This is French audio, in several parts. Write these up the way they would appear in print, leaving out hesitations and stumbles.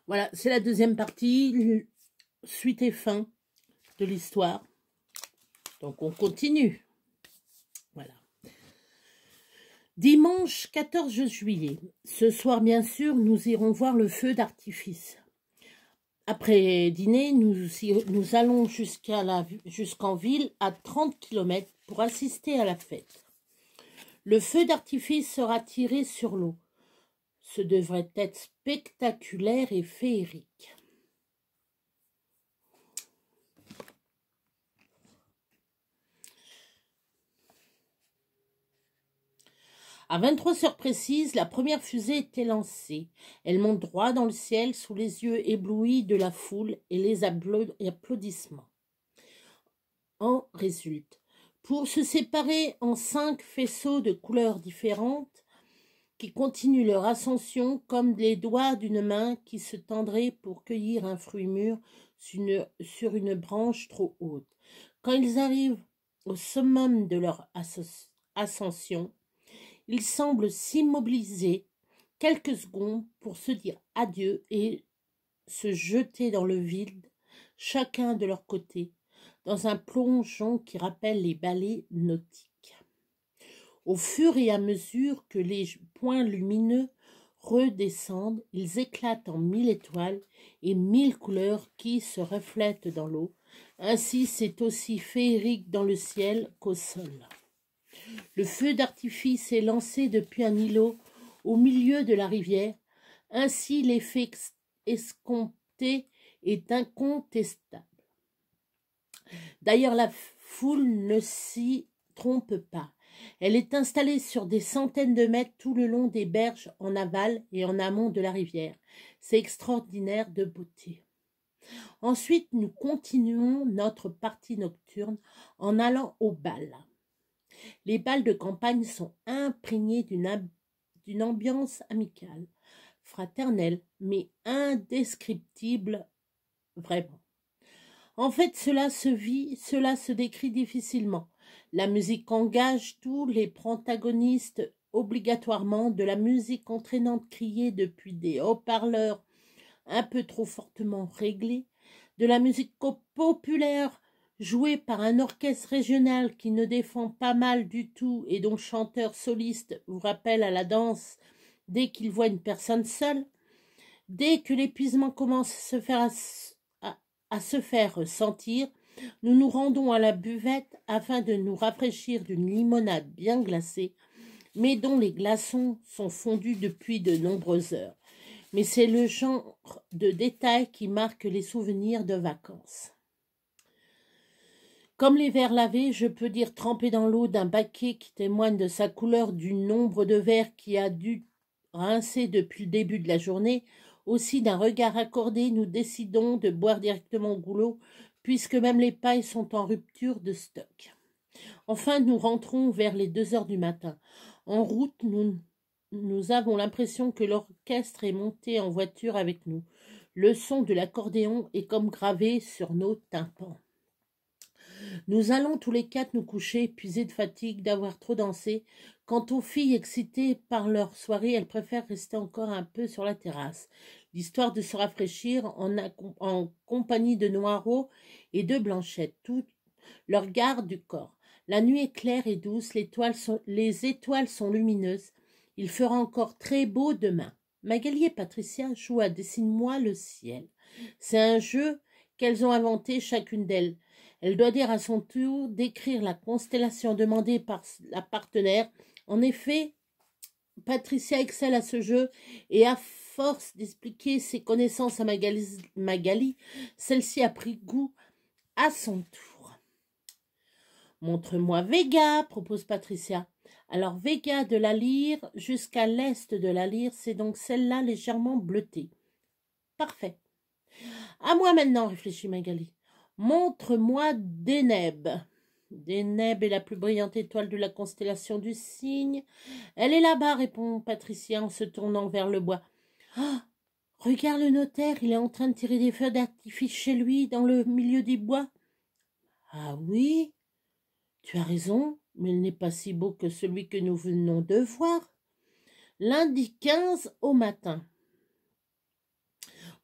Voilà, c'est la deuxième partie, suite et fin de l'histoire. Donc, on continue. Voilà. Dimanche 14 juillet. Ce soir, bien sûr, nous irons voir le feu d'artifice. Après dîner, nous allons jusqu'en ville à 30 km pour assister à la fête. Le feu d'artifice sera tiré sur l'eau. Ce devrait être spectaculaire et féerique. À 23 heures précises, la première fusée était lancée. Elle monte droit dans le ciel sous les yeux éblouis de la foule et les applaudissements. En résulte, pour se séparer en 5 faisceaux de couleurs différentes qui continuent leur ascension comme les doigts d'une main qui se tendrait pour cueillir un fruit mûr sur une branche trop haute. Quand ils arrivent au summum de leur ascension, ils semblent s'immobiliser quelques secondes pour se dire adieu et se jeter dans le vide, chacun de leur côté, dans un plongeon qui rappelle les ballets nautiques. Au fur et à mesure que les points lumineux redescendent, ils éclatent en 1000 étoiles et 1000 couleurs qui se reflètent dans l'eau. Ainsi, c'est aussi féerique dans le ciel qu'au sol. Le feu d'artifice est lancé depuis un îlot au milieu de la rivière. Ainsi, l'effet escompté est incontestable. D'ailleurs, la foule ne s'y trompe pas. Elle est installée sur des centaines de mètres tout le long des berges en aval et en amont de la rivière. C'est extraordinaire de beauté. Ensuite, nous continuons notre partie nocturne en allant au bal. Les bals de campagne sont imprégnés d'une ambiance amicale, fraternelle, mais indescriptible vraiment. En fait, cela se vit, cela se décrit difficilement. La musique engage tous les protagonistes obligatoirement, de la musique entraînante criée depuis des haut-parleurs un peu trop fortement réglés, de la musique populaire jouée par un orchestre régional qui ne défend pas mal du tout et dont le chanteur soliste vous rappelle à la danse dès qu'il voit une personne seule. Dès que l'épuisement commence à se faire sentir, nous nous rendons à la buvette afin de nous rafraîchir d'une limonade bien glacée, mais dont les glaçons sont fondus depuis de nombreuses heures. Mais c'est le genre de détail qui marque les souvenirs de vacances. Comme les verres lavés, je peux dire trempés dans l'eau d'un baquet qui témoigne de sa couleur, du nombre de verres qui a dû rincer depuis le début de la journée. Aussi d'un regard accordé, nous décidons de boire directement au goulot, puisque même les pailles sont en rupture de stock. Enfin, nous rentrons vers les 2 heures du matin. En route, nous avons l'impression que l'orchestre est monté en voiture avec nous. Le son de l'accordéon est comme gravé sur nos tympans. Nous allons tous les 4 nous coucher, épuisés de fatigue, d'avoir trop dansé. Quant aux filles excitées par leur soirée, elles préfèrent rester encore un peu sur la terrasse, l'histoire de se rafraîchir en compagnie de Noirot et de Blanchette, tout leur garde du corps. La nuit est claire et douce, les étoiles sont lumineuses. Il fera encore très beau demain. Magali et Patricia jouent à Dessine-moi le ciel. C'est un jeu qu'elles ont inventé chacune d'elles. Elle doit dire à son tour d'écrire la constellation demandée par la partenaire. En effet, Patricia excelle à ce jeu et à force d'expliquer ses connaissances à Magali, celle-ci a pris goût à son tour. « Montre-moi Vega », propose Patricia. Alors Vega de la lyre jusqu'à l'est de la lyre, c'est donc celle-là légèrement bleutée. Parfait. À moi maintenant, réfléchit Magali. Montre-moi Deneb. Deneb est la plus brillante étoile de la constellation du Cygne. Elle est là-bas, répond Patricia en se tournant vers le bois. Ah, regarde le notaire, il est en train de tirer des feux d'artifice chez lui, dans le milieu du bois. Ah oui, tu as raison, mais il n'est pas si beau que celui que nous venons de voir. Lundi 15 au matin.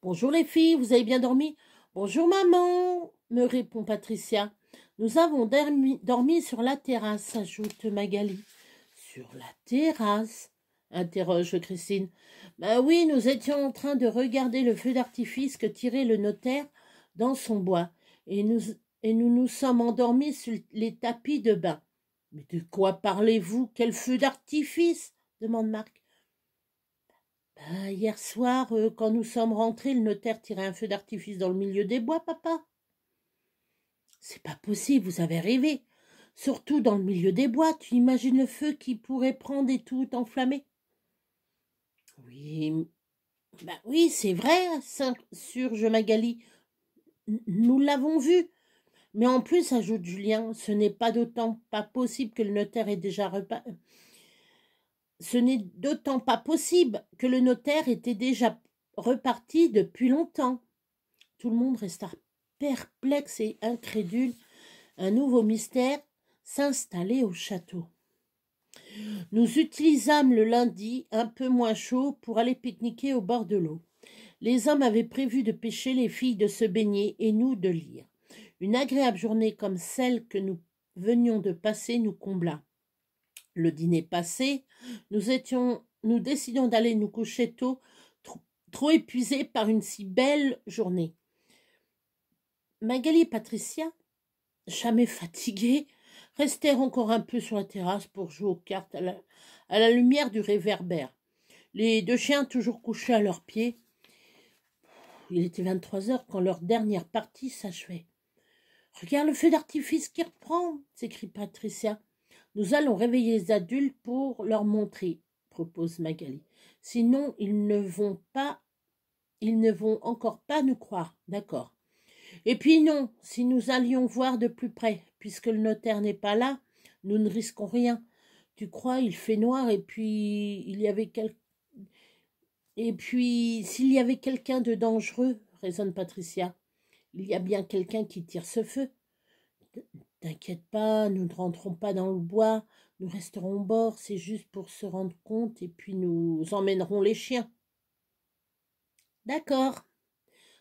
Bonjour les filles, vous avez bien dormi? Bonjour maman, me répond Patricia. Nous avons dormi sur la terrasse, ajoute Magali. Sur la terrasse? Interroge Christine. Ben oui, nous étions en train de regarder le feu d'artifice que tirait le notaire dans son bois, et nous nous sommes endormis sur les tapis de bain. Mais de quoi parlez-vous? Quel feu d'artifice? Demande Marc. Ben, hier soir, quand nous sommes rentrés, le notaire tirait un feu d'artifice dans le milieu des bois, papa. C'est pas possible, vous avez rêvé. Surtout dans le milieu des bois, tu imagines le feu qui pourrait prendre et tout enflammer. Oui, ben oui, c'est vrai, s'insurge Magali. Nous l'avons vu. Mais en plus, ajoute Julien, ce n'est d'autant pas possible que le notaire était déjà reparti depuis longtemps. Tout le monde resta perplexe et incrédule. Un nouveau mystère s'installait au château. Nous utilisâmes le lundi, un peu moins chaud, pour aller pique-niquer au bord de l'eau. Les hommes avaient prévu de pêcher, les filles de se baigner et nous de lire. Une agréable journée comme celle que nous venions de passer nous combla. Le dîner passé, nous décidons d'aller nous coucher tôt, trop épuisés par une si belle journée. Magali et Patricia, jamais fatiguées, restèrent encore un peu sur la terrasse pour jouer aux cartes à la lumière du réverbère. Les deux chiens toujours couchés à leurs pieds. Il était 23 heures quand leur dernière partie s'achevait. « Regarde le feu d'artifice qui reprend !» s'écrie Patricia. « Nous allons réveiller les adultes pour leur montrer, » propose Magali. « Sinon, ils ne vont encore pas nous croire, d'accord. Et puis non, si nous allions voir de plus près, puisque le notaire n'est pas là, nous ne risquons rien. Tu crois, il fait noir et puis s'il y avait quelqu'un de dangereux, raisonne Patricia. Il y a bien quelqu'un qui tire ce feu. T'inquiète pas, nous ne rentrons pas dans le bois, nous resterons au bord, c'est juste pour se rendre compte et puis nous emmènerons les chiens. D'accord.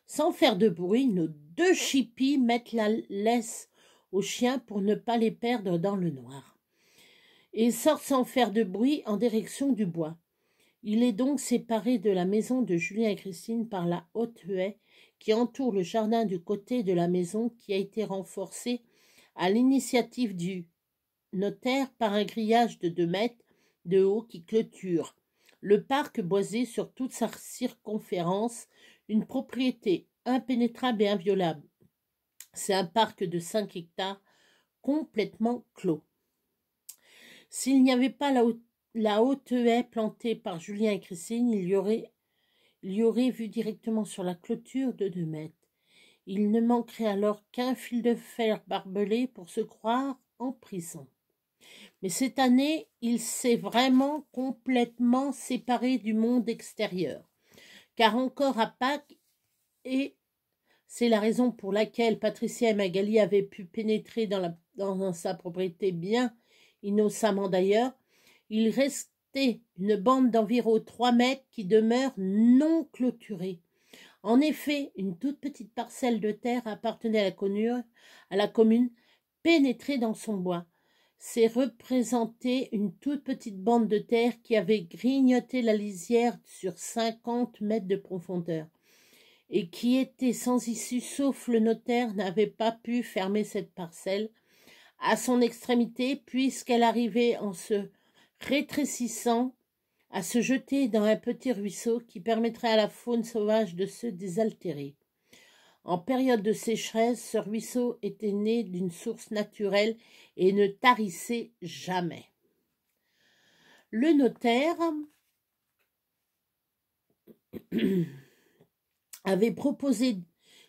Sans faire de bruit, nos deux chippies mettent la laisse aux chiens pour ne pas les perdre dans le noir. Et sortent sans faire de bruit en direction du bois. Il est donc séparé de la maison de Julien et Christine par la haute haie qui entoure le jardin du côté de la maison qui a été renforcé à l'initiative du notaire par un grillage de 2 mètres de haut qui clôture le parc boisé sur toute sa circonférence, une propriété impénétrable et inviolable. C'est un parc de 5 hectares complètement clos. S'il n'y avait pas la haute haie plantée par Julien et Christine, il y aurait vu directement sur la clôture de 2 mètres. Il ne manquerait alors qu'un fil de fer barbelé pour se croire en prison. Mais cette année, il s'est vraiment complètement séparé du monde extérieur. Car encore à Pâques, et c'est la raison pour laquelle Patricia et Magali avaient pu pénétrer dans sa propriété bien innocemment d'ailleurs, il restait une bande d'environ 3 mètres qui demeure non clôturée. En effet, une toute petite parcelle de terre appartenait à la commune pénétrée dans son bois. C'est représenté une toute petite bande de terre qui avait grignoté la lisière sur 50 mètres de profondeur et qui était sans issue sauf le notaire n'avait pas pu fermer cette parcelle à son extrémité puisqu'elle arrivait en se rétrécissant à se jeter dans un petit ruisseau qui permettrait à la faune sauvage de se désaltérer. En période de sécheresse, ce ruisseau était né d'une source naturelle et ne tarissait jamais. Le notaire avait proposé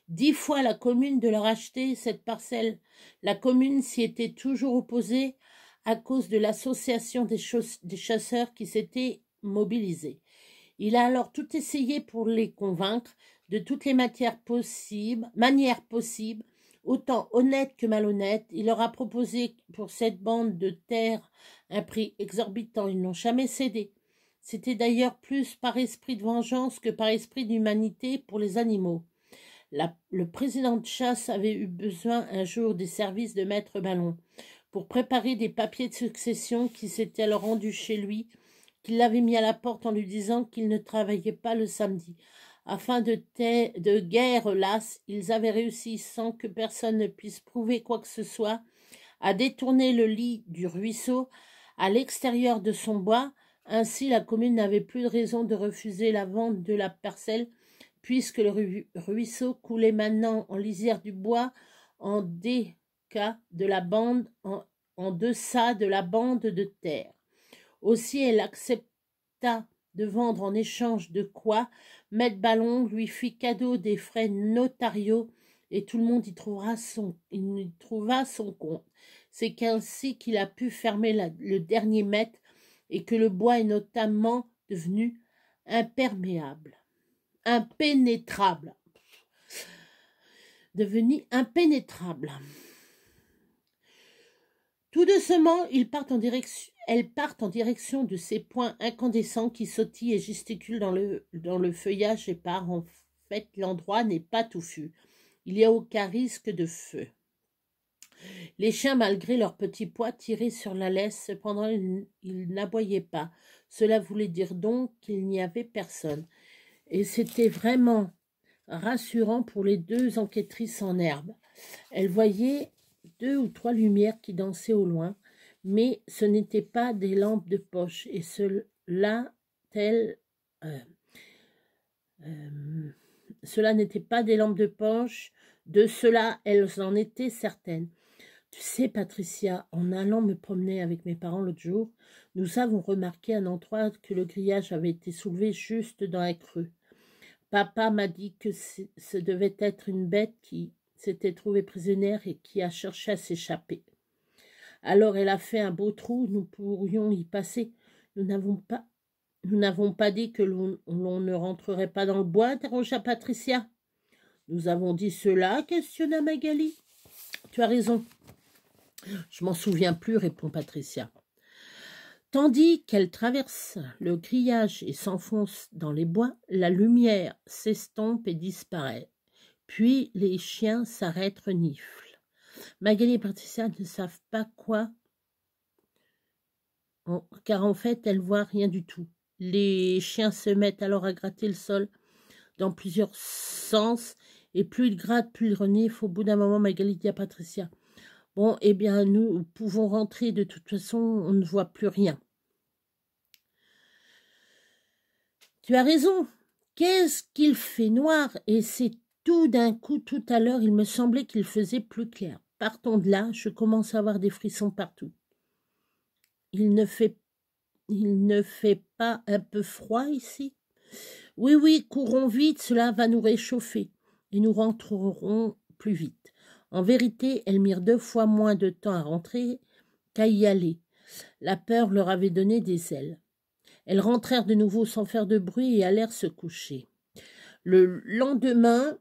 10 fois à la commune de leur acheter cette parcelle. La commune s'y était toujours opposée à cause de l'association des chasseurs qui s'était mobilisée. Il a alors tout essayé pour les convaincre de toutes les manières possibles, autant honnêtes que malhonnêtes. Il leur a proposé pour cette bande de terre un prix exorbitant. Ils n'ont jamais cédé. C'était d'ailleurs plus par esprit de vengeance que par esprit d'humanité pour les animaux. Le président de chasse avait eu besoin un jour des services de maître Ballon pour préparer des papiers de succession qui s'étaient alors rendus chez lui, qu'il l'avait mis à la porte en lui disant qu'il ne travaillait pas le samedi. Afin de guerre lasse, ils avaient réussi, sans que personne ne puisse prouver quoi que ce soit, à détourner le lit du ruisseau à l'extérieur de son bois. Ainsi, la commune n'avait plus de raison de refuser la vente de la parcelle, puisque le ruisseau coulait maintenant en lisière du bois, en deçà de la bande de terre. Aussi, elle accepta de vendre en échange de quoi Maître Ballon lui fit cadeau des frais notariaux et tout le monde y trouva son compte. C'est qu'ainsi qu'il a pu fermer le dernier mètre et que le bois est notamment devenu impénétrable. Tout doucement, elles partent en direction de ces points incandescents qui sautillent et gesticulent dans le feuillage épars. En fait, l'endroit n'est pas touffu. Il n'y a aucun risque de feu. Les chiens, malgré leur petit poids, tiraient sur la laisse. Cependant, ils n'aboyaient pas. Cela voulait dire donc qu'il n'y avait personne. Et c'était vraiment rassurant pour les deux enquêtrices en herbe. Elles voyaient 2 ou 3 lumières qui dansaient au loin, mais ce n'étaient pas des lampes de poche, et cela n'était pas des lampes de poche, de cela elles en étaient certaines. Tu sais, Patricia, en allant me promener avec mes parents l'autre jour, nous avons remarqué un endroit que le grillage avait été soulevé juste dans un creux. Papa m'a dit que ce devait être une bête qui s'était trouvée prisonnière et qui a cherché à s'échapper. Alors elle a fait un beau trou, nous pourrions y passer. Nous n'avons pas dit que l'on ne rentrerait pas dans le bois, interrogea Patricia. Nous avons dit cela, questionna Magali. Tu as raison. Je m'en souviens plus, répond Patricia. Tandis qu'elle traverse le grillage et s'enfonce dans les bois, la lumière s'estompe et disparaît. Puis les chiens s'arrêtent, reniflent. Magali et Patricia ne savent pas quoi, car en fait, elles voient rien du tout. Les chiens se mettent alors à gratter le sol dans plusieurs sens, et plus ils grattent, plus ils reniflent. Au bout d'un moment, Magali dit à Patricia, « Bon, eh bien, nous pouvons rentrer, de toute façon, on ne voit plus rien. » Tu as raison. Qu'est-ce qu'il fait noir? Et c'est tout d'un coup, tout à l'heure, il me semblait qu'il faisait plus clair. Partons de là, je commence à avoir des frissons partout. Il ne fait pas un peu froid ici? Oui, courons vite, cela va nous réchauffer, et nous rentrerons plus vite. En vérité, elles mirent 2 fois moins de temps à rentrer qu'à y aller. La peur leur avait donné des ailes. Elles rentrèrent de nouveau sans faire de bruit et allèrent se coucher. Le lendemain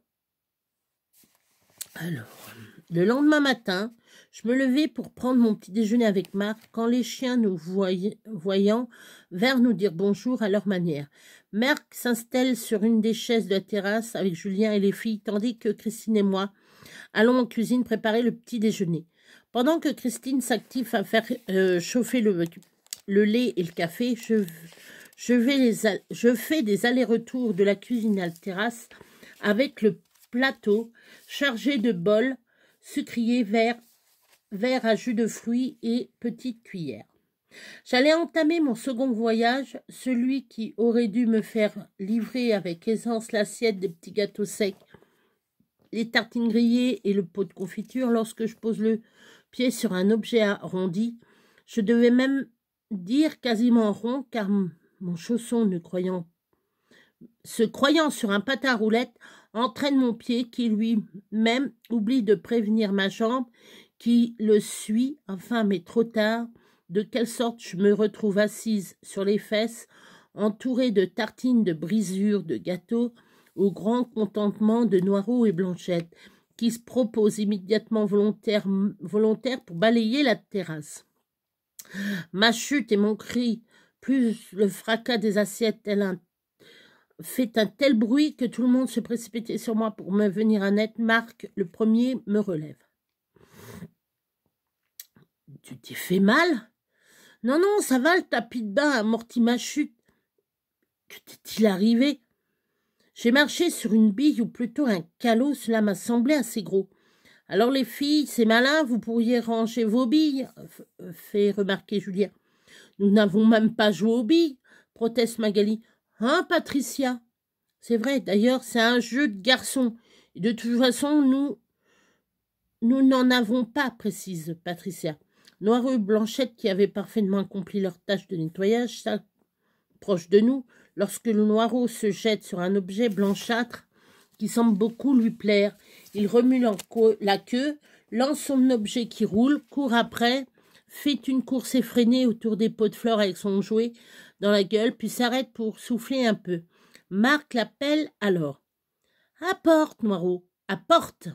matin, je me levai pour prendre mon petit déjeuner avec Marc, quand les chiens, nous voyant, vinrent nous dire bonjour à leur manière. Marc s'installe sur une des chaises de la terrasse avec Julien et les filles, tandis que Christine et moi allons en cuisine préparer le petit déjeuner. Pendant que Christine s'active à faire chauffer le lait et le café, je fais des allers-retours de la cuisine à la terrasse avec le plateau chargé de bols, sucriers, verres à jus de fruits et petites cuillères. J'allais entamer mon second voyage, celui qui aurait dû me faire livrer avec aisance l'assiette des petits gâteaux secs, les tartines grillées et le pot de confiture. Lorsque je pose le pied sur un objet arrondi, je devais même dire quasiment rond, car mon chausson, se croyant sur un patin à roulettes, entraîne mon pied qui lui-même oublie de prévenir ma jambe qui le suit, enfin, mais trop tard. De quelle sorte je me retrouve assise sur les fesses, entourée de tartines de brisures de gâteau, au grand contentement de Noiraud et Blanchette, qui se proposent immédiatement volontaires pour balayer la terrasse. Ma chute et mon cri Plus le fracas des assiettes fait un tel bruit que tout le monde se précipitait sur moi pour me venir à net. Marc, le premier, me relève. Tu t'es fait mal? Non, non, ça va, le tapis de bain amortit ma chute. Que t'est-il arrivé? J'ai marché sur une bille ou plutôt un calot, cela m'a semblé assez gros. Alors les filles, c'est malin, vous pourriez ranger vos billes, fait remarquer Julien. Nous n'avons même pas joué aux billes, proteste Magali. Hein, Patricia? C'est vrai, d'ailleurs, c'est un jeu de garçons. Et de toute façon, nous n'en avons pas, précise Patricia. Noirot et Blanchette, qui avaient parfaitement accompli leur tâche de nettoyage, s'approchent de nous lorsque le Noirot se jette sur un objet blanchâtre qui semble beaucoup lui plaire. Il remue la queue, lance son objet qui roule, court après, fait une course effrénée autour des pots de fleurs avec son jouet dans la gueule, puis s'arrête pour souffler un peu. Marc l'appelle alors. « Apporte, Noirot, apporte !»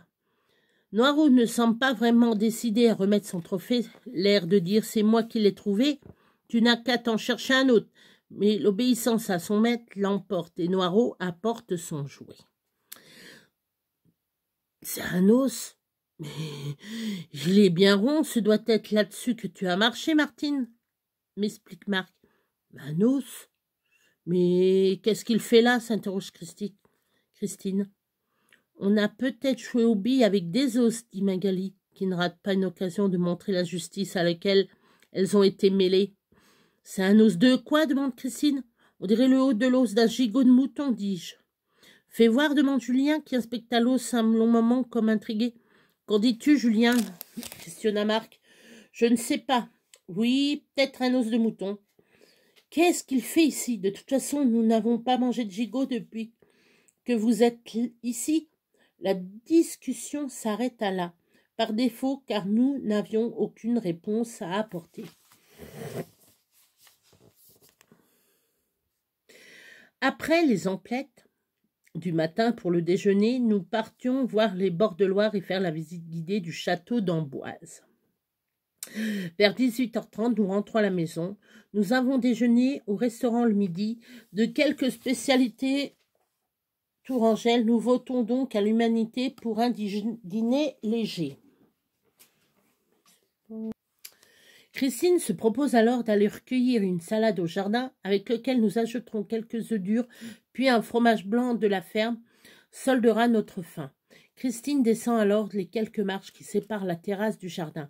Noirot ne semble pas vraiment décidé à remettre son trophée, l'air de dire « c'est moi qui l'ai trouvé, tu n'as qu'à t'en chercher un autre ». Mais l'obéissance à son maître l'emporte et Noirot apporte son jouet. « C'est un os, mais il est bien rond, ce doit être là-dessus que tu as marché, Martine » m'explique Marc. « Un os? Mais qu'est-ce qu'il fait là ?» s'interroge Christine. « On a peut-être joué aux billes avec des os, dit Magali, qui ne rate pas une occasion de montrer la justice à laquelle elles ont été mêlées. « C'est un os de quoi ?» demande Christine. « On dirait le haut de l'os d'un gigot de mouton, dis-je. »« Fais voir » demande Julien, qui inspecta l'os un long moment comme intrigué. « Qu'en dis-tu, Julien ?» questionna Marc. « Je ne sais pas. Oui, peut-être un os de mouton. »« Qu'est-ce qu'il fait ici? De toute façon, nous n'avons pas mangé de gigot depuis que vous êtes ici. » La discussion s'arrêta là, par défaut, car nous n'avions aucune réponse à apporter. Après les emplettes du matin pour le déjeuner, nous partions voir les bords de Loire et faire la visite guidée du château d'Amboise. Vers 18h30, nous rentrons à la maison. Nous avons déjeuné au restaurant le midi de quelques spécialités tourangelles. Nous votons donc à l'Humanité pour un dîner léger. Christine se propose alors d'aller recueillir une salade au jardin avec lequel nous ajouterons quelques œufs durs, puis un fromage blanc de la ferme, soldera notre faim. Christine descend alors les quelques marches qui séparent la terrasse du jardin,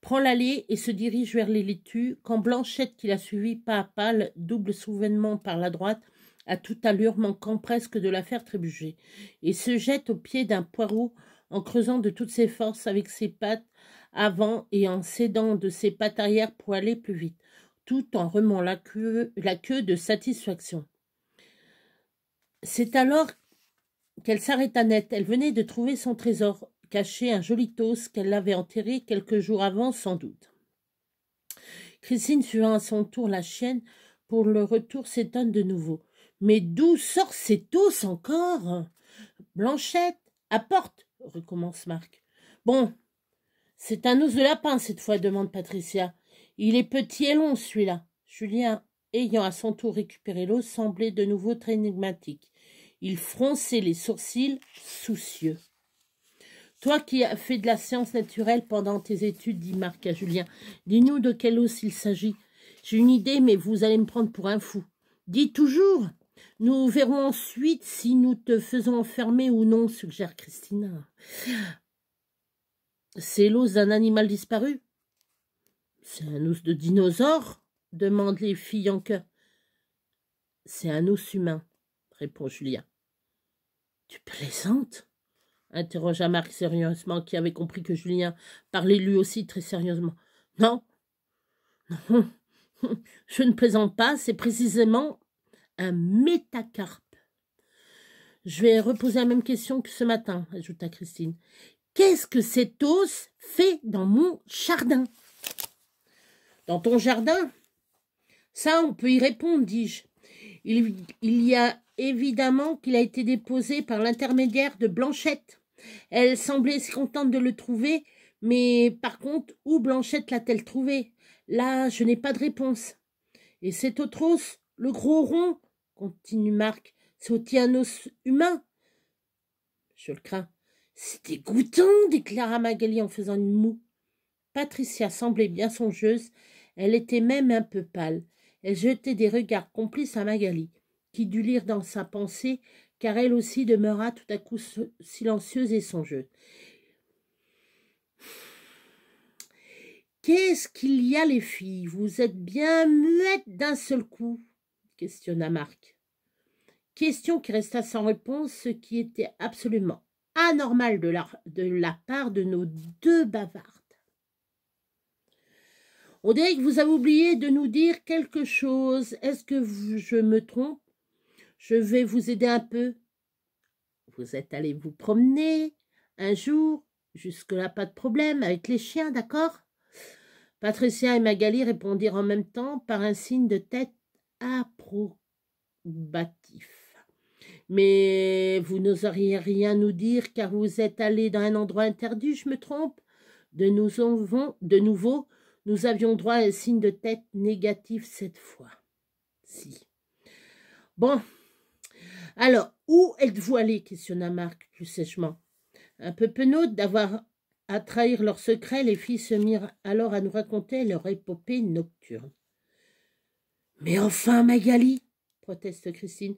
prend l'allée et se dirige vers les laitues, quand Blanchette, qui l'a suivie pas à pas, le double souvènement par la droite, à toute allure, manquant presque de la faire trébucher, et se jette au pied d'un poireau en creusant de toutes ses forces avec ses pattes avant et en s'aidant de ses pattes arrière pour aller plus vite, tout en remuant la queue de satisfaction. C'est alors qu'elle s'arrêta net. Elle venait de trouver son trésor, caché, un joli os qu'elle avait enterré quelques jours avant sans doute. Christine, suivant à son tour la chienne, pour le retour s'étonne de nouveau. « Mais d'où sort cet os encore ?»« Blanchette, apporte !» recommence Marc. « Bon, c'est un os de lapin cette fois, demande Patricia. Il est petit et long celui-là. » Julien, ayant à son tour récupéré l'os, semblait de nouveau très énigmatique. Il fronçait les sourcils, soucieux. « Toi qui as fait de la science naturelle pendant tes études, dit Marc à Julien, dis-nous de quel os il s'agit. J'ai une idée, mais vous allez me prendre pour un fou. Dis toujours. Nous verrons ensuite si nous te faisons enfermer ou non, suggère Christine. C'est l'os d'un animal disparu? C'est un os de dinosaure? Demandent les filles en chœur. C'est un os humain, répond Julien. Tu plaisantes? Interrogea Marc sérieusement, qui avait compris que Julien parlait lui aussi très sérieusement. Non, non, je ne plaisante pas, c'est précisément un métacarpe. Je vais reposer la même question que ce matin, ajouta Christine. Qu'est-ce que cet os fait dans mon jardin? Dans ton jardin? Ça, on peut y répondre, dis-je. Il y a évidemment qu'il a été déposé par l'intermédiaire de Blanchette. Elle semblait si contente de le trouver, mais par contre, où Blanchette l'a-t-elle trouvé? Là, je n'ai pas de réponse. Et cet autre os, le gros rond, continue Marc, c'est aussi un os humain. Je le crains. C'est dégoûtant, déclara Magali en faisant une moue. Patricia semblait bien songeuse, elle était même un peu pâle. Elle jetait des regards complices à Magali, qui dut lire dans sa pensée, car elle aussi demeura tout à coup silencieuse et songeuse. « Qu'est-ce qu'il y a, les filles? Vous êtes bien muettes d'un seul coup ?» questionna Marc. Question qui resta sans réponse, ce qui était absolument anormal de la part de nos deux bavardes. « On dirait que vous avez oublié de nous dire quelque chose. Est-ce que je me trompe? Je vais vous aider un peu. Vous êtes allés vous promener un jour, jusque-là pas de problème, avec les chiens, d'accord ?» Patricia et Magali répondirent en même temps par un signe de tête approbatif. « Mais vous n'oseriez rien nous dire car vous êtes allés dans un endroit interdit, je me trompe? » De nouveau, nous avions droit à un signe de tête négatif cette fois. Si. Bon. Alors, où êtes-vous allés? Questionna Marc plus sèchement. Un peu penaude d'avoir à trahir leur secret, les filles se mirent alors à nous raconter leur épopée nocturne. « Mais enfin, Magali, proteste Christine,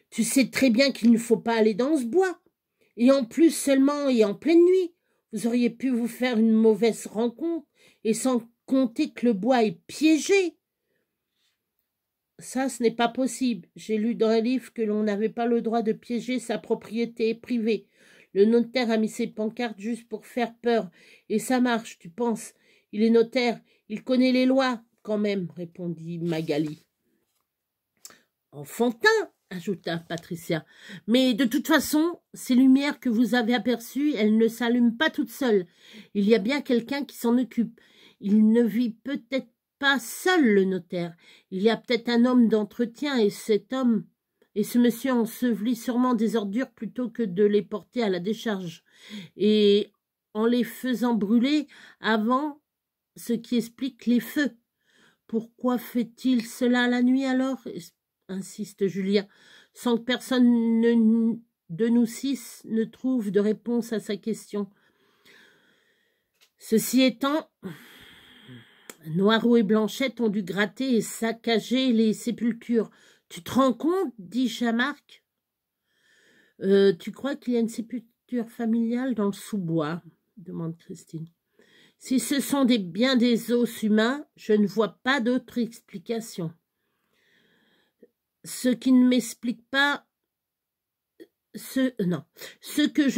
tu sais très bien qu'il ne faut pas aller dans ce bois. Et en plus seulement et en pleine nuit. Vous auriez pu vous faire une mauvaise rencontre, et sans compter que le bois est piégé. » Ça, ce n'est pas possible. J'ai lu dans un livre que l'on n'avait pas le droit de piéger sa propriété privée. Le notaire a mis ses pancartes juste pour faire peur. Et ça marche, tu penses. Il est notaire, il connaît les lois, quand même, répondit Magali. Enfantin, ajouta Patricia. Mais de toute façon, ces lumières que vous avez aperçues, elles ne s'allument pas toutes seules. Il y a bien quelqu'un qui s'en occupe. Il ne vit peut-être pas seul, le notaire. Il y a peut-être un homme d'entretien, et ce monsieur ensevelit sûrement des ordures plutôt que de les porter à la décharge. Et en les faisant brûler avant, ce qui explique les feux. Pourquoi fait-il cela la nuit alors? Insiste Julien, sans que personne de nous six ne trouve de réponse à sa question. Ceci étant, Noiraud et Blanchette ont dû gratter et saccager les sépultures. Tu te rends compte? Dis-je à Marc. Tu crois qu'il y a une sépulture familiale dans le sous-bois? Demande Christine. Si ce sont bien des os humains, je ne vois pas d'autre explication. Ce que je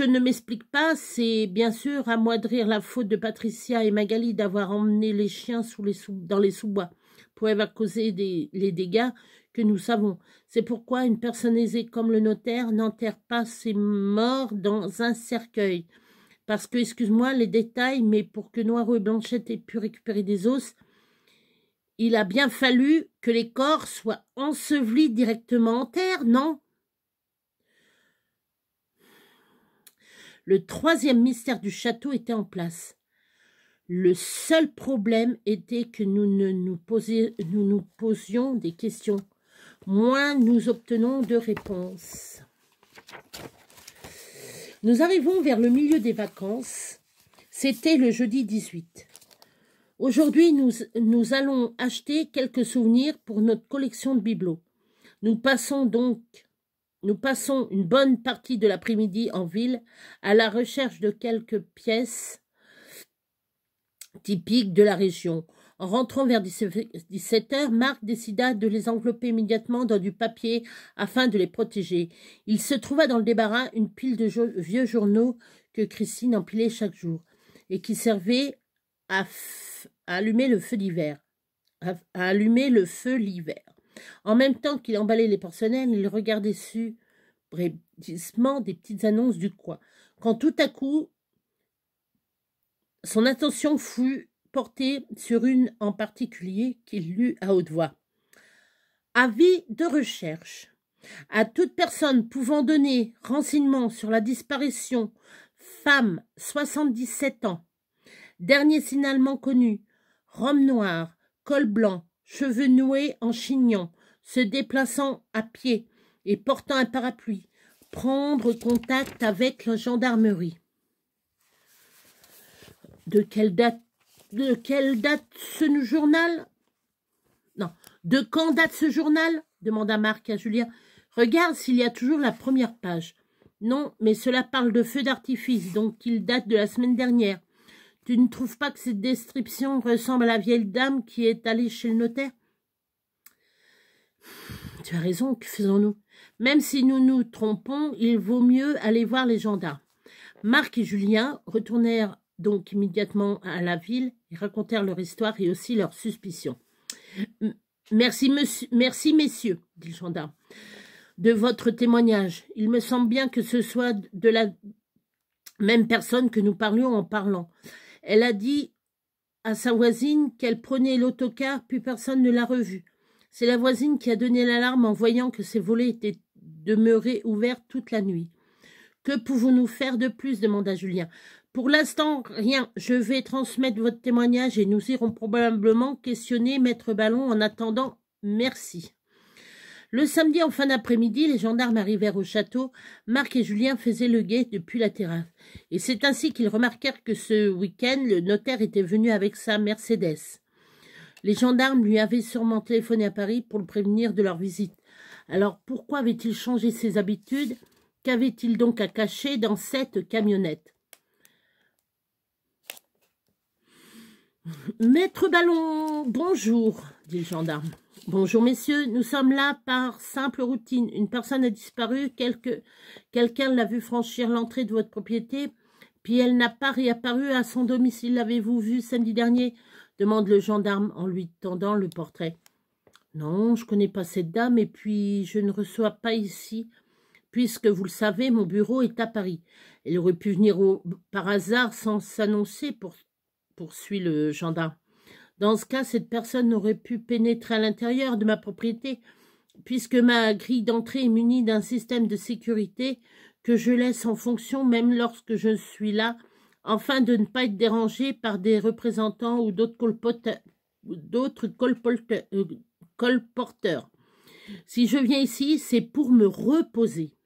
ne m'explique pas, c'est bien sûr amoindrir la faute de Patricia et Magali d'avoir emmené les chiens dans les sous-bois pour avoir causé les dégâts que nous savons. C'est pourquoi une personne aisée comme le notaire n'enterre pas ses morts dans un cercueil. Parce que, excuse-moi les détails, mais pour que Noiraud et Blanchette aient pu récupérer des os, il a bien fallu que les corps soient ensevelis directement en terre, non? Le troisième mystère du château était en place. Le seul problème était que nous posions des questions. Moins nous obtenons de réponses. Nous arrivons vers le milieu des vacances. C'était le jeudi 18. Aujourd'hui, nous allons acheter quelques souvenirs pour notre collection de bibelots. Nous passons une bonne partie de l'après-midi en ville à la recherche de quelques pièces typiques de la région. En rentrant vers 17 heures, Marc décida de les envelopper immédiatement dans du papier afin de les protéger. Il se trouva dans le débarras une pile de vieux journaux que Christine empilait chaque jour et qui servaient à allumer le feu l'hiver. En même temps qu'il emballait les porcelaines, il regardait subrepticement des petites annonces du coin. Quand tout à coup, son attention fut portée sur une en particulier qu'il lut à haute voix. Avis de recherche. À toute personne pouvant donner renseignement sur la disparition, femme, 77 ans, dernier signalement connu, robe noire, col blanc, cheveux noués en chignon, se déplaçant à pied et portant un parapluie, prendre contact avec la gendarmerie. De quelle date ce journal? Non. De quand date ce journal? Demanda Marc à Julien. Regarde s'il y a toujours la première page. Non, mais cela parle de feux d'artifice, donc il date de la semaine dernière. Tu ne trouves pas que cette description ressemble à la vieille dame qui est allée chez le notaire? Tu as raison, que faisons-nous? Même si nous nous trompons, il vaut mieux aller voir les gendarmes. Marc et Julien retournèrent donc immédiatement à la ville et racontèrent leur histoire et aussi leurs suspicions. Merci, messieurs, dit le gendarme, de votre témoignage. Il me semble bien que ce soit de la même personne que nous parlions en parlant. Elle a dit à sa voisine qu'elle prenait l'autocar, puis personne ne l'a revue. C'est la voisine qui a donné l'alarme en voyant que ces volets étaient demeurés ouverts toute la nuit. Que pouvons-nous faire de plus? Demanda Julien. Pour l'instant, rien. Je vais transmettre votre témoignage et nous irons probablement questionner Maître Ballon en attendant. Merci. Le samedi en fin d'après-midi, les gendarmes arrivèrent au château. Marc et Julien faisaient le guet depuis la terrasse. Et c'est ainsi qu'ils remarquèrent que ce week-end, le notaire était venu avec sa Mercedes. Les gendarmes lui avaient sûrement téléphoné à Paris pour le prévenir de leur visite. Alors pourquoi avait-il changé ses habitudes? Qu'avait-il donc à cacher dans cette camionnette? Maître Ballon, bonjour, dit le gendarme. Bonjour, messieurs, nous sommes là par simple routine. Une personne a disparu, quelqu'un l'a vu franchir l'entrée de votre propriété, puis elle n'a pas réapparu à son domicile. L'avez-vous vu samedi dernier? Demande le gendarme en lui tendant le portrait. Non, je ne connais pas cette dame, et puis je ne reçois pas ici, puisque vous le savez, mon bureau est à Paris. Elle aurait pu venir par hasard sans s'annoncer, poursuit le gendarme. Dans ce cas, cette personne n'aurait pu pénétrer à l'intérieur de ma propriété, puisque ma grille d'entrée est munie d'un système de sécurité que je laisse en fonction même lorsque je suis là, afin de ne pas être dérangé par des représentants ou d'autres colporteurs. Si je viens ici, c'est pour me reposer.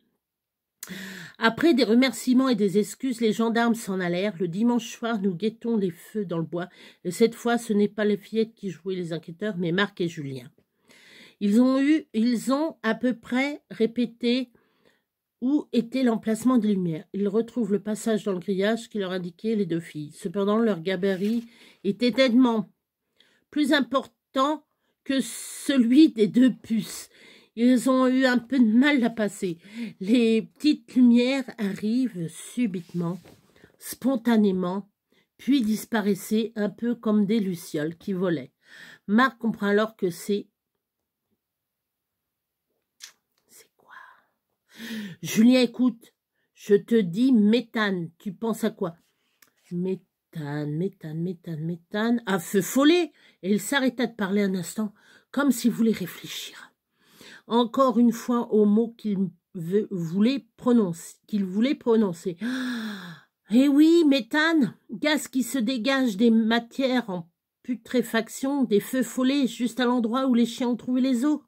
Après des remerciements et des excuses, les gendarmes s'en allèrent. Le dimanche soir, nous guettons les feux dans le bois. Et cette fois, ce n'est pas les fillettes qui jouaient les enquêteurs, mais Marc et Julien. Ils ont à peu près répété où était l'emplacement des lumières. Ils retrouvent le passage dans le grillage qui leur indiquait les deux filles. Cependant, leur gabarit était tellement plus important que celui des deux puces. Ils ont eu un peu de mal à passer. Les petites lumières arrivent subitement, spontanément, puis disparaissaient un peu comme des lucioles qui volaient. Marc comprend alors que c'est... C'est quoi? Julien, écoute, je te dis méthane. Tu penses à quoi? Méthane. À feu follet. Et il s'arrêta de parler un instant, comme s'il voulait réfléchir. Encore une fois au mot qu'il voulait prononcer. Eh oui, méthane, gaz qui se dégage des matières en putréfaction, des feux follets juste à l'endroit où les chiens ont trouvé les os.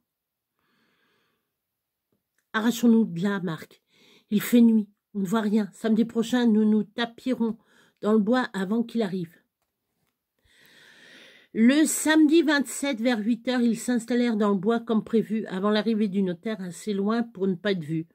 Arrachons-nous de là, Marc. Il fait nuit, on ne voit rien. Samedi prochain, nous nous tapirons dans le bois avant qu'il arrive. Le samedi 27, vers 8 heures, ils s'installèrent dans le bois comme prévu, avant l'arrivée du notaire, assez loin pour ne pas être vus,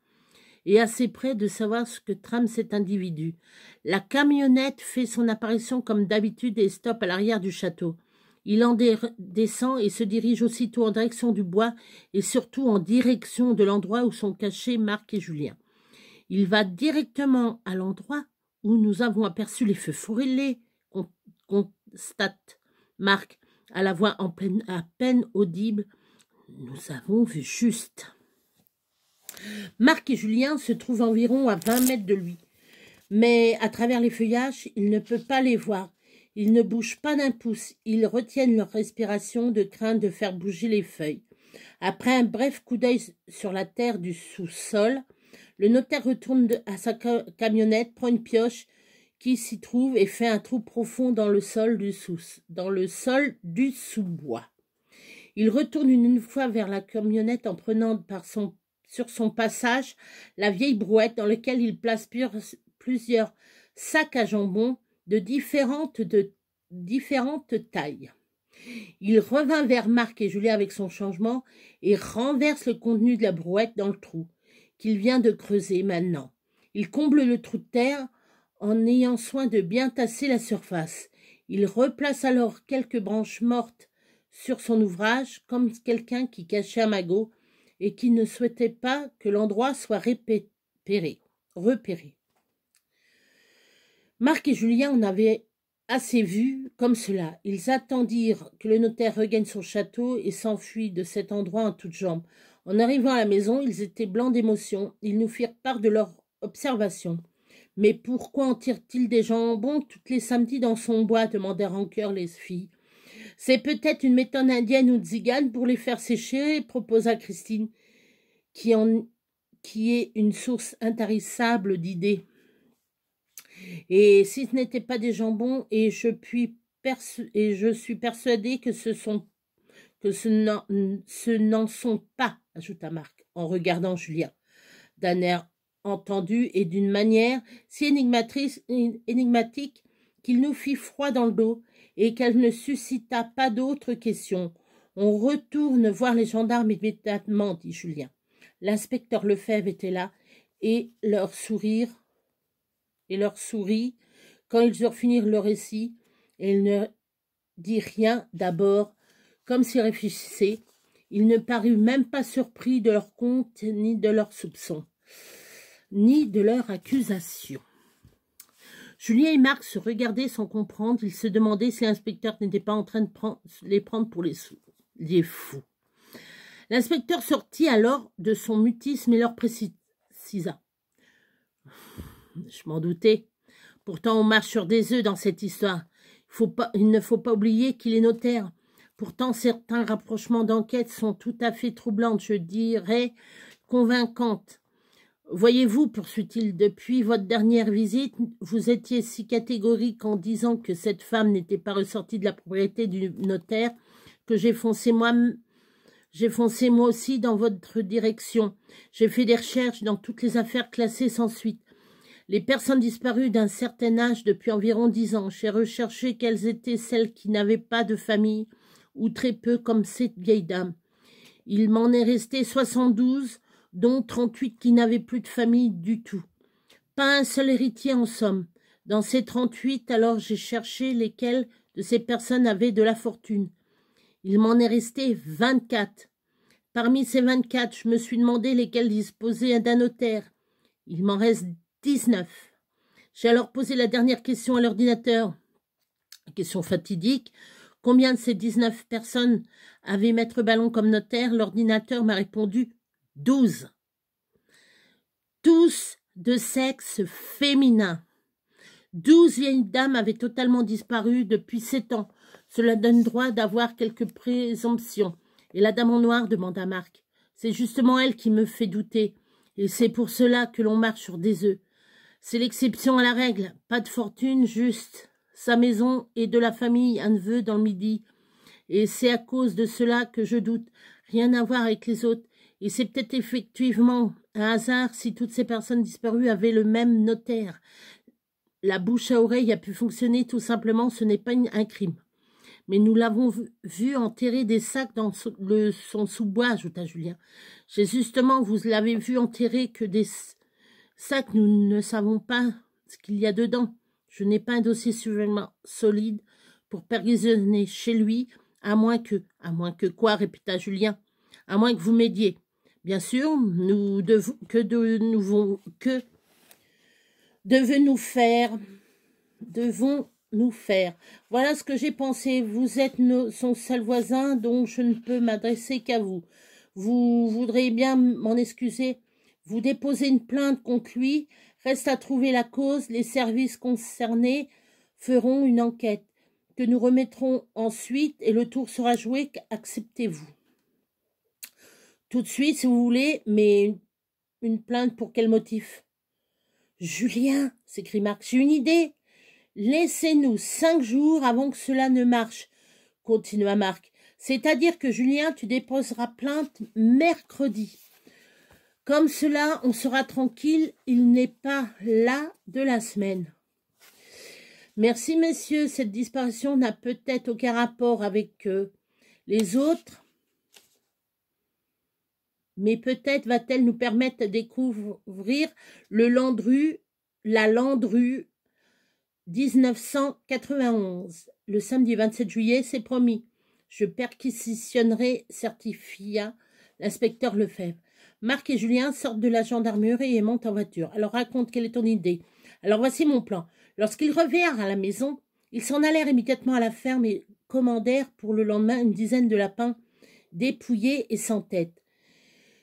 et assez près de savoir ce que trame cet individu. La camionnette fait son apparition comme d'habitude et stoppe à l'arrière du château. Il en descend et se dirige aussitôt en direction du bois et surtout en direction de l'endroit où sont cachés Marc et Julien. Il va directement à l'endroit où nous avons aperçu les feux forêts, constate Marc, à la voix à peine audible. Nous avons vu juste. Marc et Julien se trouvent environ à 20 mètres de lui. Mais à travers les feuillages, il ne peut pas les voir. Ils ne bougent pas d'un pouce. Ils retiennent leur respiration de crainte de faire bouger les feuilles. Après un bref coup d'œil sur la terre du sous-sol, le notaire retourne à sa camionnette, prend une pioche qui s'y trouve et fait un trou profond dans le sol du sous-bois. Il retourne une fois vers la camionnette en prenant sur son passage la vieille brouette dans laquelle il place plusieurs sacs à jambon de différentes tailles. Il revint vers Marc et Julien avec son changement et renverse le contenu de la brouette dans le trou qu'il vient de creuser maintenant. Il comble le trou de terre en ayant soin de bien tasser la surface. Il replace alors quelques branches mortes sur son ouvrage, comme quelqu'un qui cachait un magot et qui ne souhaitait pas que l'endroit soit repéré. Marc et Julien en avaient assez vu comme cela. Ils attendirent que le notaire regagne son château et s'enfuit de cet endroit en toutes jambes. En arrivant à la maison, ils étaient blancs d'émotion. Ils nous firent part de leur observation. « Mais pourquoi en tire-t-il des jambons tous les samedis dans son bois ?» demandèrent en chœur les filles. « C'est peut-être une méthode indienne ou tzigane pour les faire sécher » proposa Christine, qui est une source intarissable d'idées. Et si ce n'était pas des jambons, et je suis persuadée que ce n'en sont pas, ajouta Marc, en regardant Julien, d'un air entendu et d'une manière si énigmatique qu'il nous fit froid dans le dos et qu'elle ne suscita pas d'autres questions. On retourne voir les gendarmes immédiatement, dit Julien. L'inspecteur Lefebvre était là et leur sourit quand ils eurent fini leur récit, et il ne dit rien d'abord, comme s'il réfléchissait. Il ne parut même pas surpris de leur compte, ni de leurs soupçons, ni de leur accusation. Julien et Marc se regardaient sans comprendre. Ils se demandaient si l'inspecteur n'était pas en train de les prendre pour les fous. L'inspecteur sortit alors de son mutisme et leur précisa. Je m'en doutais. Pourtant, on marche sur des œufs dans cette histoire. Il ne faut pas oublier qu'il est notaire. Pourtant, certains rapprochements d'enquête sont tout à fait troublants, je dirais convaincantes. Voyez-vous, poursuit-il, depuis votre dernière visite, vous étiez si catégorique en disant que cette femme n'était pas ressortie de la propriété du notaire que j'ai foncé moi aussi dans votre direction. J'ai fait des recherches dans toutes les affaires classées sans suite. Les personnes disparues d'un certain âge depuis environ 10 ans, j'ai recherché quelles étaient celles qui n'avaient pas de famille, ou très peu comme cette vieille dame. Il m'en est resté 72, dont 38 qui n'avaient plus de famille du tout. Pas un seul héritier en somme. Dans ces 38, alors j'ai cherché lesquelles de ces personnes avaient de la fortune. Il m'en est resté 24. Parmi ces 24, je me suis demandé lesquelles disposaient d'un notaire. Il m'en reste 19. J'ai alors posé la dernière question à l'ordinateur. Question fatidique. Combien de ces 19 personnes avaient Maître Ballon comme notaire? L'ordinateur m'a répondu 12. Tous de sexe féminin. 12 vieilles dames avaient totalement disparu depuis 7 ans. Cela donne droit d'avoir quelques présomptions. Et la dame en noir, demanda Marc. C'est justement elle qui me fait douter. Et c'est pour cela que l'on marche sur des œufs. C'est l'exception à la règle. Pas de fortune, juste sa maison et de la famille, un neveu dans le Midi. Et c'est à cause de cela que je doute. Rien à voir avec les autres. Et c'est peut-être effectivement un hasard si toutes ces personnes disparues avaient le même notaire. La bouche à oreille a pu fonctionner tout simplement, ce n'est pas un crime. Mais nous l'avons vu enterrer des sacs dans son sous-bois, ajouta Julien. J'ai justement, vous l'avez vu enterrer que des sacs, nous ne savons pas ce qu'il y a dedans. Je n'ai pas un dossier suffisamment solide pour périsonner chez lui, à moins que quoi, répéta Julien, à moins que vous m'aidiez. Bien sûr, devons-nous faire. Voilà ce que j'ai pensé. Vous êtes son seul voisin, donc je ne peux m'adresser qu'à vous. Vous voudrez bien m'en excuser. Vous déposez une plainte contre lui. Reste à trouver la cause. Les services concernés feront une enquête que nous remettrons ensuite et le tour sera joué. Acceptez-vous? Tout de suite, si vous voulez, mais une plainte pour quel motif? Julien, s'écrie Marc, j'ai une idée. Laissez-nous 5 jours avant que cela ne marche, continua Marc. C'est-à-dire que Julien, tu déposeras plainte mercredi. Comme cela, on sera tranquille, il n'est pas là de la semaine. Merci, messieurs, cette disparition n'a peut-être aucun rapport avec les autres, mais peut-être va-t-elle nous permettre de découvrir la Landru 1991. Le samedi 27 juillet, c'est promis. Je perquisitionnerai, certifia l'inspecteur Lefebvre. Marc et Julien sortent de la gendarmerie et montent en voiture. Alors raconte, quelle est ton idée? Alors voici mon plan. Lorsqu'ils revinrent à la maison, ils s'en allèrent immédiatement à la ferme et commandèrent pour le lendemain une dizaine de lapins dépouillés et sans tête.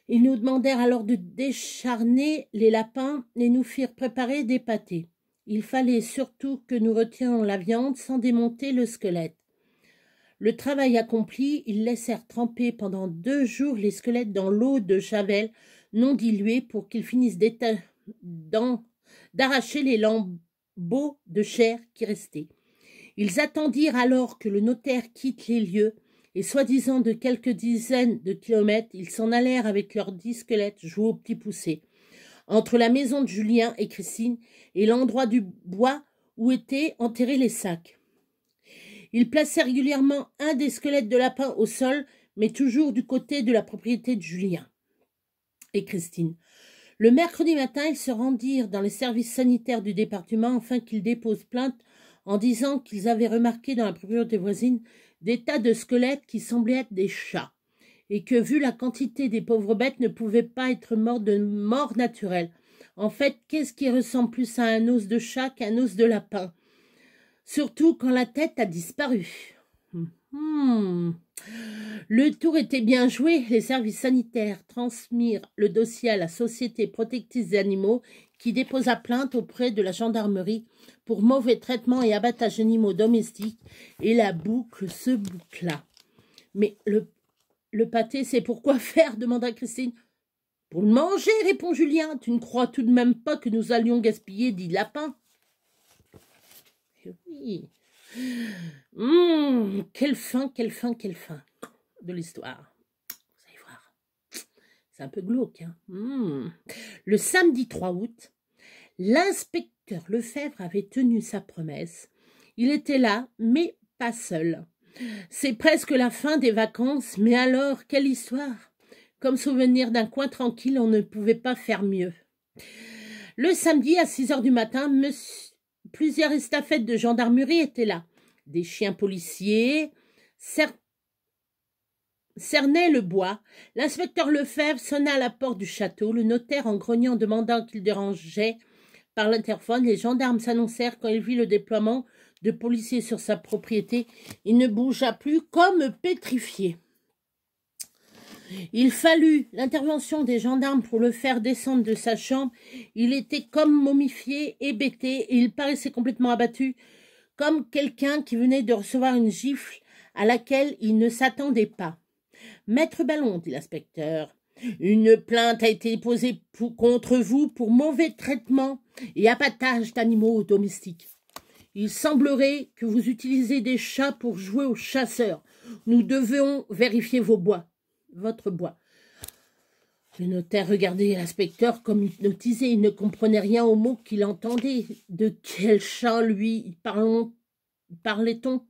Ils nous demandèrent alors de décharner les lapins et nous firent préparer des pâtés. Il fallait surtout que nous retirions la viande sans démonter le squelette. Le travail accompli, ils laissèrent tremper pendant 2 jours les squelettes dans l'eau de javel non diluée pour qu'ils finissent d'arracher les lambeaux de chair qui restaient. Ils attendirent alors que le notaire quitte les lieux et, soi-disant de quelques dizaines de kilomètres, ils s'en allèrent avec leurs 10 squelettes joués au petit poussé, entre la maison de Julien et Christine et l'endroit du bois où étaient enterrés les sacs. Ils plaçaient régulièrement un des squelettes de lapin au sol, mais toujours du côté de la propriété de Julien et Christine. Le mercredi matin, ils se rendirent dans les services sanitaires du département afin qu'ils déposent plainte en disant qu'ils avaient remarqué dans la propriété voisine des tas de squelettes qui semblaient être des chats et que, vu la quantité des pauvres bêtes, ne pouvaient pas être morts de mort naturelle. En fait, qu'est-ce qui ressemble plus à un os de chat qu'un os de lapin? Surtout quand la tête a disparu. Le tour était bien joué. Les services sanitaires transmirent le dossier à la Société protectrice des animaux qui déposa plainte auprès de la gendarmerie pour mauvais traitement et abattage d'animaux domestiques, et la boucle se boucla. Mais le pâté, c'est pour quoi faire? Demanda Christine. Pour le manger, répond Julien. Tu ne crois tout de même pas que nous allions gaspiller 10 lapins? Oui. Quelle fin de l'histoire. Vous allez voir. C'est un peu glauque. Hein. Le samedi 3 août, l'inspecteur Lefebvre avait tenu sa promesse. Il était là, mais pas seul. C'est presque la fin des vacances, mais alors, quelle histoire! Comme souvenir d'un coin tranquille, on ne pouvait pas faire mieux. Le samedi, à 6 heures du matin, plusieurs estafettes de gendarmerie étaient là. Des chiens policiers cernaient le bois. L'inspecteur Lefebvre sonna à la porte du château. Le notaire, en grognant, demandant qu'il dérangeait par l'interphone. Les gendarmes s'annoncèrent quand il vit le déploiement de policiers sur sa propriété. Il ne bougea plus, comme pétrifié. Il fallut l'intervention des gendarmes pour le faire descendre de sa chambre. Il était comme momifié, hébété, et il paraissait complètement abattu, comme quelqu'un qui venait de recevoir une gifle à laquelle il ne s'attendait pas. « Maître Ballon, dit l'inspecteur, une plainte a été déposée contre vous pour mauvais traitement et abattage d'animaux domestiques. Il semblerait que vous utilisez des chats pour jouer aux chasseurs. Nous devons vérifier votre bois. » Le notaire regardait l'inspecteur comme hypnotisé. Il ne comprenait rien aux mots qu'il entendait. De quel chat, lui, parlait-on?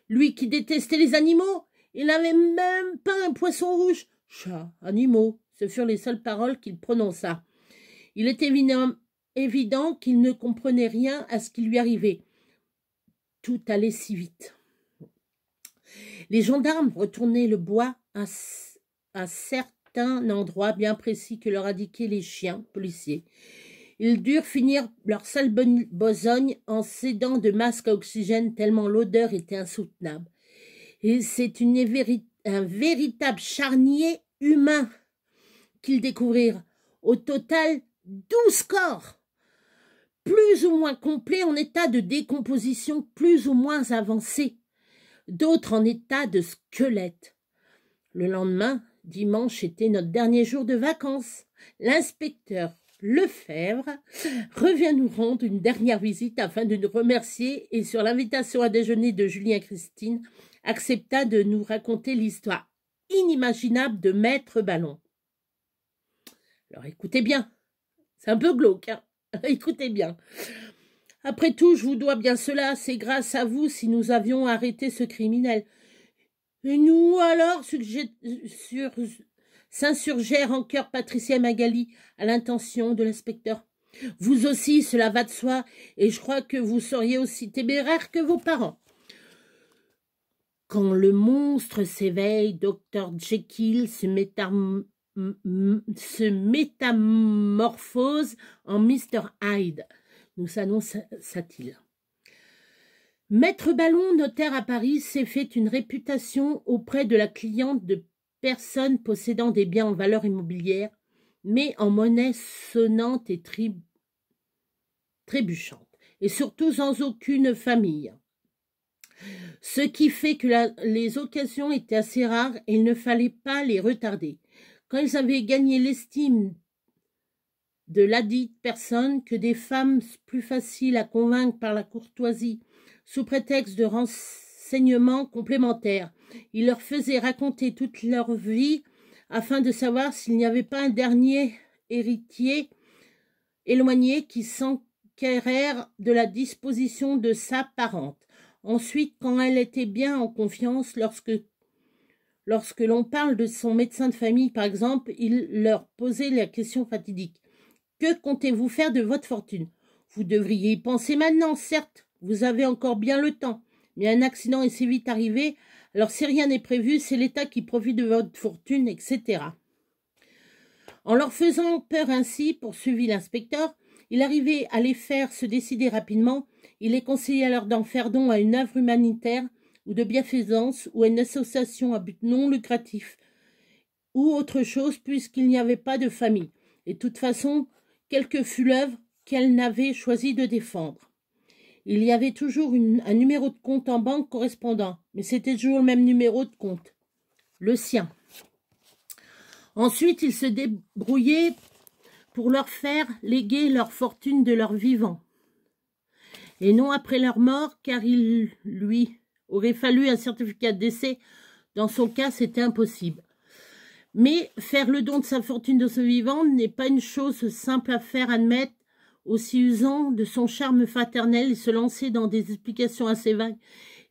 Lui qui détestait les animaux? Il n'avait même pas un poisson rouge. Chat, animaux, ce furent les seules paroles qu'il prononça. Il était évident qu'il ne comprenait rien à ce qui lui arrivait. Tout allait si vite. Les gendarmes retournaient le bois à certains endroits bien précis que leur indiquaient les chiens policiers. Ils durent finir leur sale besogne en s'aidant de masques à oxygène tellement l'odeur était insoutenable. Et c'est un véritable charnier humain qu'ils découvrirent. Au total, 12 corps, plus ou moins complets en état de décomposition plus ou moins avancé, d'autres en état de squelette. Le lendemain, dimanche, était notre dernier jour de vacances. L'inspecteur Lefebvre revient nous rendre une dernière visite afin de nous remercier et, sur l'invitation à déjeuner de Julien et Christine, accepta de nous raconter l'histoire inimaginable de Maître Ballon. Alors écoutez bien, c'est un peu glauque, hein. Écoutez bien. Après tout, je vous dois bien cela, c'est grâce à vous si nous avions arrêté ce criminel. Et nous alors, s'insurgèrent en chœur Patricia et Magali à l'intention de l'inspecteur. Vous aussi, cela va de soi, et je crois que vous seriez aussi téméraire que vos parents. Quand le monstre s'éveille, Dr. Jekyll se métamorphose en Mr. Hyde, nous annonça-t-il. Maître Ballon, notaire à Paris, s'est fait une réputation auprès de la cliente de personnes possédant des biens en valeur immobilière, mais en monnaie sonnante et trébuchante, et surtout sans aucune famille. Ce qui fait que les occasions étaient assez rares et il ne fallait pas les retarder. Quand ils avaient gagné l'estime de ladite personne, que des femmes plus faciles à convaincre par la courtoisie, sous prétexte de renseignements complémentaires, ils leur faisaient raconter toute leur vie afin de savoir s'il n'y avait pas un dernier héritier éloigné qui s'enquérèrent de la disposition de sa parente. Ensuite, quand elle était bien en confiance, lorsque l'on parle de son médecin de famille, par exemple, il leur posait la question fatidique. Que comptez-vous faire de votre fortune? Vous devriez y penser maintenant, certes, vous avez encore bien le temps, mais un accident est si vite arrivé, alors si rien n'est prévu, c'est l'État qui profite de votre fortune, etc. En leur faisant peur ainsi, poursuivit l'inspecteur, il arrivait à les faire se décider rapidement. Il est conseillé alors d'en faire don à une œuvre humanitaire ou de bienfaisance ou à une association à but non lucratif ou autre chose puisqu'il n'y avait pas de famille. Et de toute façon, quelle que fût l'œuvre qu'elle n'avait choisi de défendre. Il y avait toujours un numéro de compte en banque correspondant, mais c'était toujours le même numéro de compte, le sien. Ensuite, il se débrouillait pour leur faire léguer leur fortune de leur vivant. Et non après leur mort, car il lui aurait fallu un certificat de décès. Dans son cas, c'était impossible. Mais faire le don de sa fortune de ce vivant n'est pas une chose simple à faire admettre, aussi usant de son charme fraternel et se lancer dans des explications assez vagues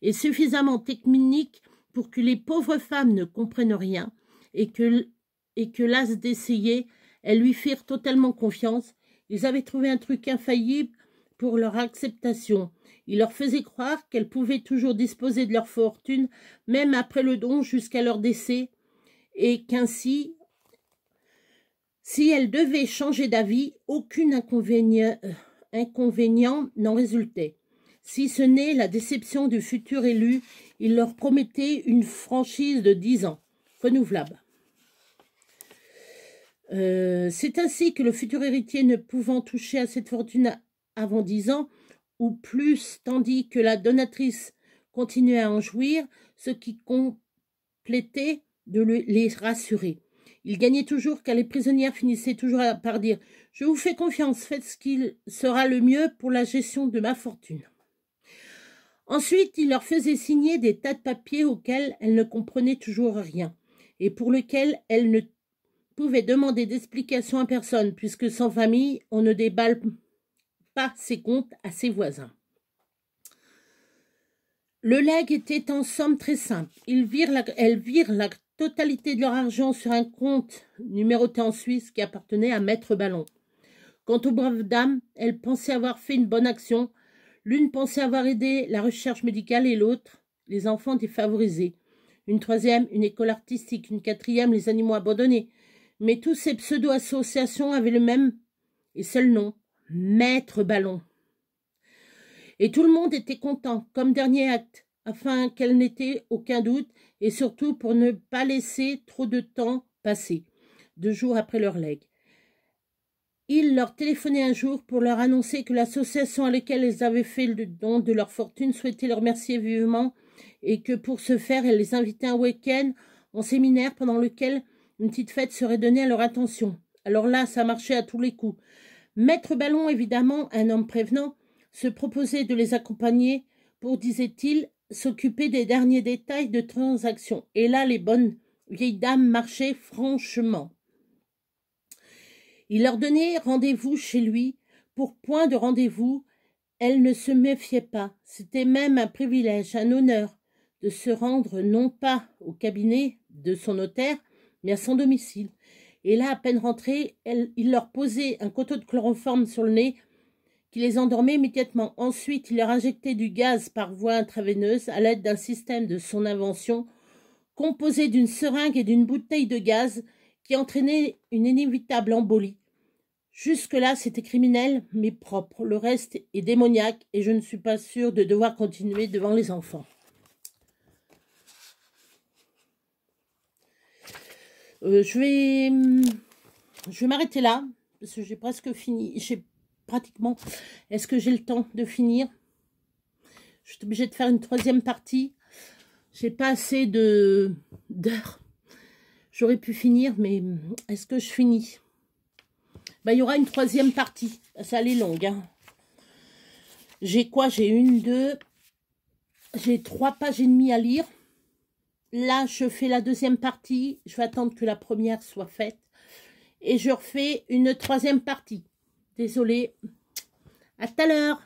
et suffisamment techniques pour que les pauvres femmes ne comprennent rien et que las d'essayer, elles lui firent totalement confiance. Ils avaient trouvé un truc infaillible pour leur acceptation. Il leur faisait croire qu'elles pouvaient toujours disposer de leur fortune, même après le don jusqu'à leur décès, et qu'ainsi, si elles devaient changer d'avis, aucun inconvénient n'en résultait. Si ce n'est la déception du futur élu, il leur promettait une franchise de 10 ans, renouvelable. C'est ainsi que le futur héritier, ne pouvant toucher à cette fortune avant 10 ans, ou plus, tandis que la donatrice continuait à en jouir, ce qui complétait de les rassurer. Il gagnait toujours car les prisonnières finissaient toujours par dire « Je vous fais confiance, faites ce qui sera le mieux pour la gestion de ma fortune. » Ensuite, il leur faisait signer des tas de papiers auxquels elles ne comprenaient toujours rien et pour lesquels elles ne pouvaient demander d'explications à personne puisque sans famille, on ne déballe pas ses comptes à ses voisins. Le legs était en somme très simple. Elles virent la totalité de leur argent sur un compte numéroté en Suisse qui appartenait à Maître Ballon. Quant aux braves dames, elles pensaient avoir fait une bonne action. L'une pensait avoir aidé la recherche médicale et l'autre, les enfants défavorisés. Une troisième, une école artistique. Une quatrième, les animaux abandonnés. Mais tous ces pseudo-associations avaient le même et seul nom, Maître Ballon. Et tout le monde était content, comme dernier acte, afin qu'elle n'ait aucun doute, et surtout pour ne pas laisser trop de temps passer, 2 jours après leur legs. Il leur téléphonait un jour pour leur annoncer que l'association à laquelle elles avaient fait le don de leur fortune souhaitait les remercier vivement, et que pour ce faire, elle les invitait un week-end en séminaire pendant lequel une petite fête serait donnée à leur attention. Alors là, ça marchait à tous les coups. Maître Ballon, évidemment, un homme prévenant, se proposait de les accompagner pour, disait-il, s'occuper des derniers détails de transaction. Et là, les bonnes vieilles dames marchaient franchement. Il leur donnait rendez-vous chez lui. Pour point de rendez-vous, elles ne se méfiaient pas. C'était même un privilège, un honneur, de se rendre non pas au cabinet de son notaire, mais à son domicile. Et là, à peine rentrées, il leur posait un coteau de chloroforme sur le nez qui les endormait immédiatement. Ensuite, il leur injectait du gaz par voie intraveineuse à l'aide d'un système de son invention composé d'une seringue et d'une bouteille de gaz qui entraînait une inévitable embolie. Jusque-là, c'était criminel, mais propre. Le reste est démoniaque et je ne suis pas sûre de devoir continuer devant les enfants. Je vais m'arrêter là, parce que j'ai presque fini. J'ai pratiquement... Est-ce que j'ai le temps de finir? Je suis obligée de faire une troisième partie. J'ai pas assez d'heures. J'aurais pu finir, mais est-ce que je finis? Il y aura une troisième partie. Ça, elle est longue. Hein. J'ai quoi? J'ai j'ai 3 pages et demie à lire. Là, je fais la deuxième partie. Je vais attendre que la première soit faite. Et je refais une troisième partie. Désolée. À tout à l'heure.